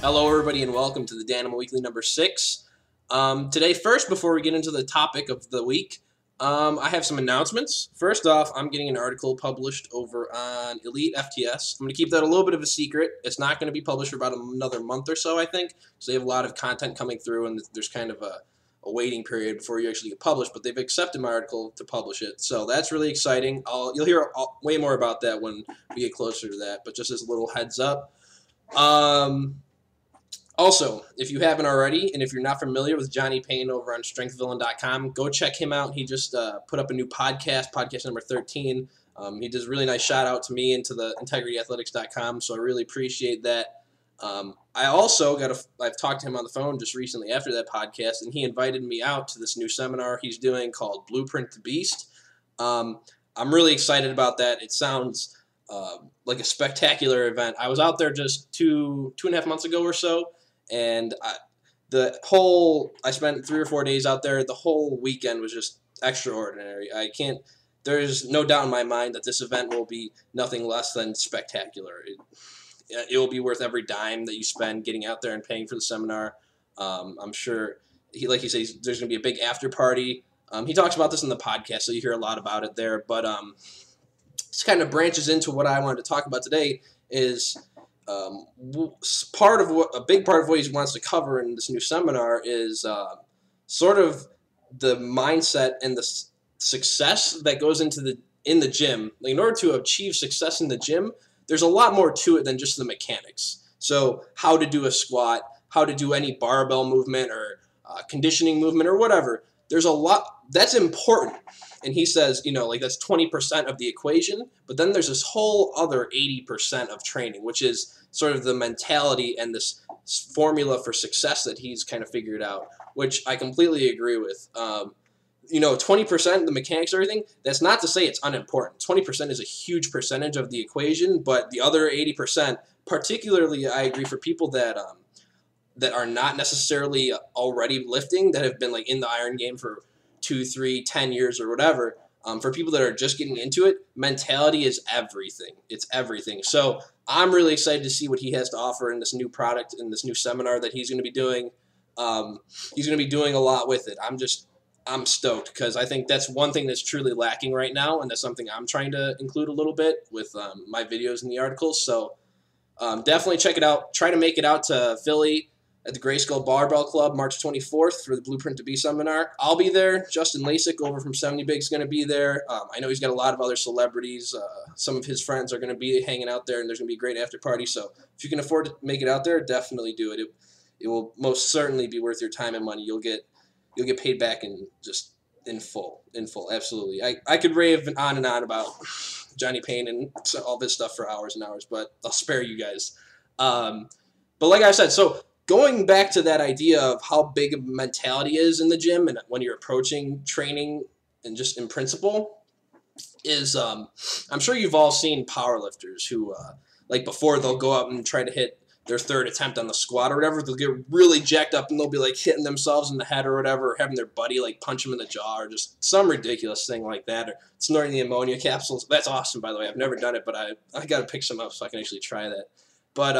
Hello, everybody, and welcome to the Danimal Weekly number 6. Today, first, before we get into the topic of the week, I have some announcements. First off, I'm getting an article published over on Elite FTS. I'm going to keep that a little bit of a secret. It's not going to be published for about another month or so, I think. So they have a lot of content coming through, and there's kind of a waiting period before you actually get published. But they've accepted my article to publish it, so that's really exciting. You'll hear way more about that when we get closer to that. But just as a little heads up. Also, if you haven't already, and if you're not familiar with Johnny Payne over on StrengthVillain.com, go check him out. He just put up a new podcast number 13. He does a really nice shout out to me and to the IntegrityAthletics.com, so I really appreciate that. I also I've talked to him on the phone just recently after that podcast, and he invited me out to this new seminar he's doing called Blueprint to Beast. I'm really excited about that. It sounds like a spectacular event. I was out there just two and a half months ago or so. And I spent 3 or 4 days out there. The whole weekend was just extraordinary. There's no doubt in my mind that this event will be nothing less than spectacular. It will be worth every dime that you spend getting out there and paying for the seminar. I'm sure, like he says, there's going to be a big after party. He talks about this in the podcast, so you hear a lot about it there. But this kind of branches into what I wanted to talk about today is a big part of what he wants to cover in this new seminar is sort of the mindset and the success that goes into in the gym. Like, in order to achieve success in the gym, there's a lot more to it than just the mechanics. So how to do a squat, how to do any barbell movement or conditioning movement or whatever. There's a lot that's important. And he says, like, that's 20% of the equation, but then there's this whole other 80% of training, which is sort of the mentality and this formula for success that he's kind of figured out, which I completely agree with. 20%, the mechanics, everything, that's not to say it's unimportant. 20% is a huge percentage of the equation, but the other 80%, particularly I agree for people that are not necessarily already lifting, that have been like in the iron game for 2, 3, 10 years or whatever, for people that are just getting into it, mentality is everything. It's everything. So I'm really excited to see what he has to offer in this new product, in this new seminar that he's going to be doing. He's going to be doing a lot with it. I'm stoked because I think that's one thing that's truly lacking right now, and that's something I'm trying to include a little bit with my videos and the articles. So definitely check it out. Try to make it out to Philly at the Grayskull Barbell Club March 24th for the Blueprint to Be seminar. I'll be there. Justin Lasik over from 70 Big is going to be there. I know he's got a lot of other celebrities. Some of his friends are going to be hanging out there, and there's going to be a great after party. So if you can afford to make it out there, definitely do it. It will most certainly be worth your time and money. You'll get paid back in full. Absolutely. I could rave on and on about Johnny Payne and all this stuff for hours and hours, but I'll spare you guys. But like I said, so going back to that idea of how big a mentality is in the gym and when you're approaching training and just in principle is I'm sure you've all seen powerlifters who, like, before they'll go up and try to hit their third attempt on the squat or whatever, they'll get really jacked up and they'll be like hitting themselves in the head or whatever, or having their buddy like punch them in the jaw or just some ridiculous thing like that, or snorting the ammonia capsules. That's awesome, by the way. I've never done it, but I got to pick some up so I can actually try that. But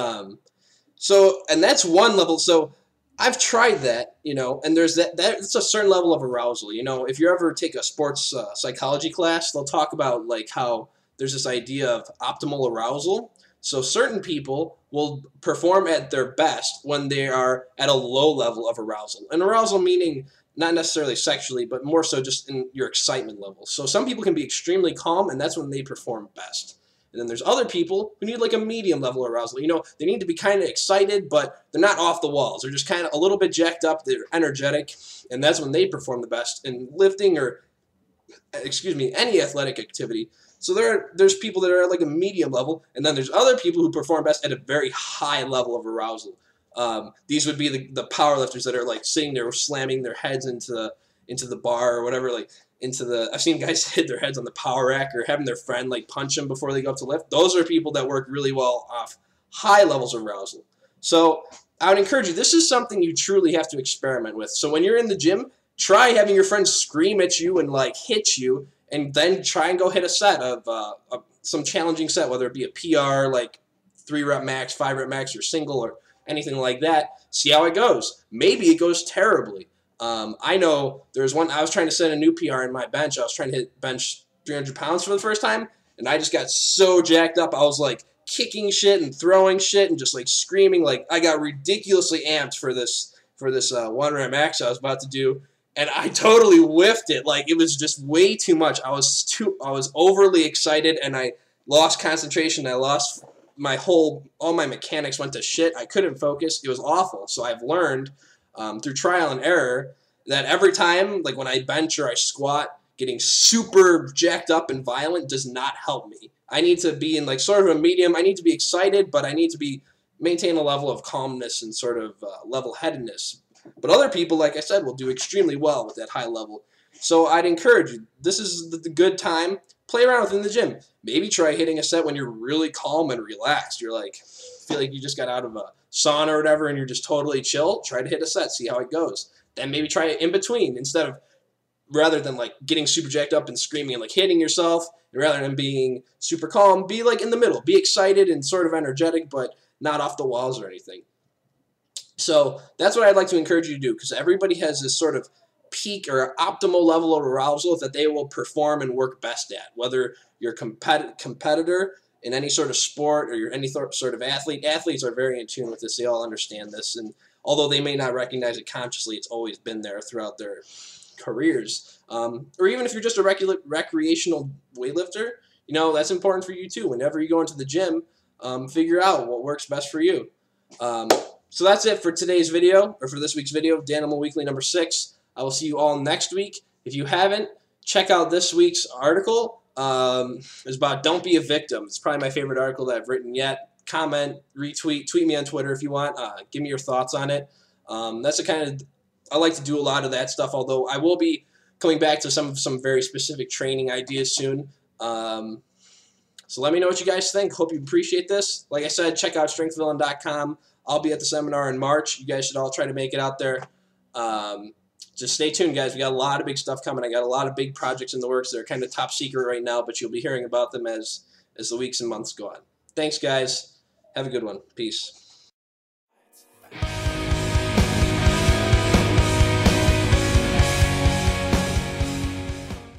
and that's one level. So I've tried that, and there's that's a certain level of arousal. If you ever take a sports psychology class, they'll talk about like how there's this idea of optimal arousal. So certain people will perform at their best when they are at a low level of arousal. And arousal meaning not necessarily sexually, but more so just in your excitement level. So some people can be extremely calm, and that's when they perform best. And then there's other people who need like a medium level arousal. They need to be kind of excited, but they're not off the walls. They're just kind of a little bit jacked up. They're energetic, and that's when they perform the best in lifting or, any athletic activity. So there's people that are at like a medium level, and then there's other people who perform best at a very high level of arousal. These would be the powerlifters that are like sitting there slamming their heads into the bar or whatever, like I've seen guys hit their heads on the power rack or having their friend like punch them before they go up to lift. Those are people that work really well off high levels of arousal. So I would encourage you, this is something you truly have to experiment with. So when you're in the gym, try having your friends scream at you and like hit you, and then try and go hit a set of some challenging set, whether it be a PR, like 3 rep max, 5 rep max, or single, or anything like that. See how it goes. Maybe it goes terribly. I know there's one, I was trying to set a new PR in my bench. I was trying to hit bench 300 pounds for the first time, and I just got so jacked up. I was like kicking shit and throwing shit and just like screaming. Like I got ridiculously amped for this 1 rep max I was about to do, and I totally whiffed it. Like it was just way too much. I was overly excited, and I lost concentration. I lost all my mechanics went to shit. I couldn't focus. It was awful. So I've learned through trial and error that every time, like when I bench or I squat, getting super jacked up and violent does not help me. I need to be in like sort of a medium. I need to be excited, but I need to maintain a level of calmness and sort of level-headedness. But other people, like I said, will do extremely well with that high level. So I'd encourage you, this is the good time. Play around within the gym. Maybe try hitting a set when you're really calm and relaxed. You're like, feel like you just got out of a sauna or whatever and you're just totally chill. Try to hit a set, see how it goes. Then maybe try it in between rather than like getting super jacked up and screaming and like hitting yourself. And rather than being super calm, be like in the middle. Be excited and sort of energetic, but not off the walls or anything. So that's what I'd like to encourage you to do, because everybody has this sort of peak or optimal level of arousal that they will perform and work best at. Whether you're a competitor in any sort of sport or you're any sort of athlete, athletes are very in tune with this. They all understand this, and although they may not recognize it consciously, it's always been there throughout their careers. Or even if you're just a recreational weightlifter, you know, that's important for you too. Whenever you go into the gym, figure out what works best for you. So that's it for today's video, or for this week's video, Danimal Weekly number 6. I will see you all next week. If you haven't, check out this week's article. It's about Don't Be a Victim. It's probably my favorite article that I've written yet. Comment, retweet, tweet me on Twitter if you want. Give me your thoughts on it. That's the kind of, I like to do a lot of that stuff, although I will be coming back to some very specific training ideas soon. So let me know what you guys think. Hope you appreciate this. Like I said, check out strengthvillain.com. I'll be at the seminar in March. You guys should all try to make it out there. Just stay tuned, guys. We got a lot of big stuff coming. I got a lot of big projects in the works. They're kind of top secret right now, but you'll be hearing about them as the weeks and months go on. Thanks, guys. Have a good one. Peace.